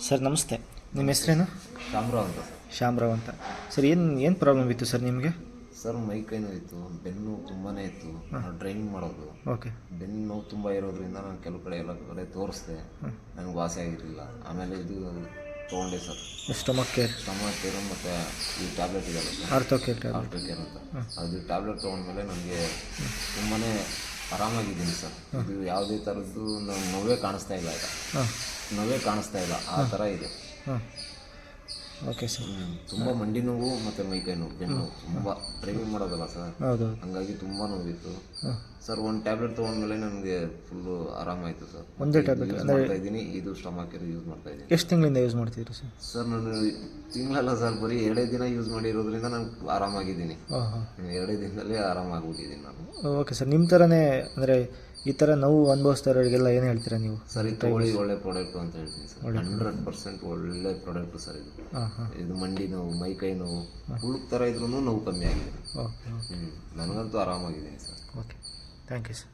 Sir ನಮಸ್ತೆ, ನಿಮ್ಮ ಹೆಸರೇನು? ಶಾಮರಾವ್ ಅಂತ ಸರ್. ಶ್ಯಾಮರಾವ್ ಅಂತ. ಸರ್ ಏನು ಪ್ರಾಬ್ಲಮ್ ಇತ್ತು ಸರ್ ನಿಮಗೆ? ಸರ್ ಮೈ ಕೈ ನೋವು ಇತ್ತು, ಬೆನ್ನು ನೋವು ತುಂಬಾ ಇತ್ತು. ನಾವು ಡ್ರೈವಿಂಗ್ ಮಾಡೋದು, ಓಕೆ. ಬೆನ್ನು ನೋವು ತುಂಬ ಇರೋದ್ರಿಂದ ನಾನು ಕೆಲವು ಕಡೆ ಎಲ್ಲ ಕಡೆ ತೋರಿಸ್ದೆ, ನನಗೆ ವಾಸಿ ಆಗಿರಲಿಲ್ಲ. ಆಮೇಲೆ ಇದು ತೊಗೊಂಡೆ ಸರ್, ಸ್ಟಮಕ್ ಕೇರ್ ಮತ್ತು ಈ ಟ್ಯಾಬ್ಲೆಟ್ ಇದೆಯಲ್ಲ ಸರ್, ಆರ್ಥೋ ಕೇರ್ ಅಂತ ಅದು ಟ್ಯಾಬ್ಲೆಟ್ ತೊಗೊಂಡ್ಮೇಲೆ ನನಗೆ ತುಂಬಾ ಆರಾಮಾಗಿದ್ದೀನಿ ಸರ್. ಇದು ಯಾವುದೇ ಥರದ್ದು ನೋವೇ ಕಾಣಿಸ್ತಾ ಇಲ್ಲ, ಈಗ ನೋವೇ ಕಾಣಿಸ್ತಾ ಇಲ್ಲ, ಆ ಥರ ಇದೆ. ಹಾಂ, ಓಕೆ ಸರ್. ತುಂಬ ಮಂಡಿ ನೋವು ಮತ್ತು ಮೈಕೈ ನೋವು, ಬೆನ್ನು ನೋವು ತುಂಬ. ಡ್ರೈವಿಂಗ್ ಮಾಡೋದಲ್ಲ ಸರ್, ಹೌದು. ಹಂಗಾಗಿ ತುಂಬ ನೋವಿತ್ತು ಸರ್. ಒಂದು ಟ್ಯಾಬ್ಲೆಟ್ ತೊಗೊಂಡ್ಮೇಲೆ ನನಗೆ ಫುಲ್ಲು ಆರಾಮಾಯಿತು ಸರ್. ಒಂದೇ ಟ್ಯಾಬ್ಲೆಟ್ ಯೂಸ್ ಮಾಡ್ತಾ ಇದ್ದೀನಿ, ಇದು ಸ್ಟಮಕ್ ಕೇರ್ ಯೂಸ್ ಮಾಡ್ತಾ ಇದ್ದೀನಿ. ಎಷ್ಟು ತಿಂಗಳಿಂದ ಯೂಸ್ ಮಾಡ್ತಿದ್ದೀರಿ ಸರ್? ಸರ್ ನಾನು ತಿಂಗಳಲ್ಲ ಸರ್, ಬರೀ 2 ದಿನ ಯೂಸ್ ಮಾಡಿರೋದ್ರಿಂದ ನಾನು ಆರಾಮಾಗಿದ್ದೀನಿ. ಹಾಂ ಹಾಂ, 2 ದಿನದಲ್ಲೇ ಆರಾಮಾಗ್ಬಿಟ್ಟಿದ್ದೀನಿ ನಾನು. Okay sir. ನಿಮ್ಮ ಥರನೇ ಅಂದರೆ ಈ ಥರ ನೋವು ಅನುಭವಿಸ್ತಾರೋರಿಗೆಲ್ಲ ಏನು ಹೇಳ್ತೀರಾ ನೀವು? ಸರಿ, ತೊಗೊಳ್ಳಿ, ಒಳ್ಳೆ ಪ್ರಾಡಕ್ಟು ಅಂತ ಹೇಳ್ತೀನಿ ಸರ್. 100% ಒಳ್ಳೆ ಪ್ರಾಡಕ್ಟು ಸರ್ ಇದು. ಹಾಂ ಹಾಂ, ಇದು ಮಂಡಿ ನೋವು, ಮೈಕೈ ನೋವು, ಹುಳುಕ್ ಥರ ಇದ್ರೂ ನೋವು ಕಮ್ಮಿ ಆಗಿದೆ. ಓಕೆ ಓಕೆ, ನನಗಂತೂ ಆರಾಮಾಗಿದ್ದೀನಿ sir. Okay. Thank you sir.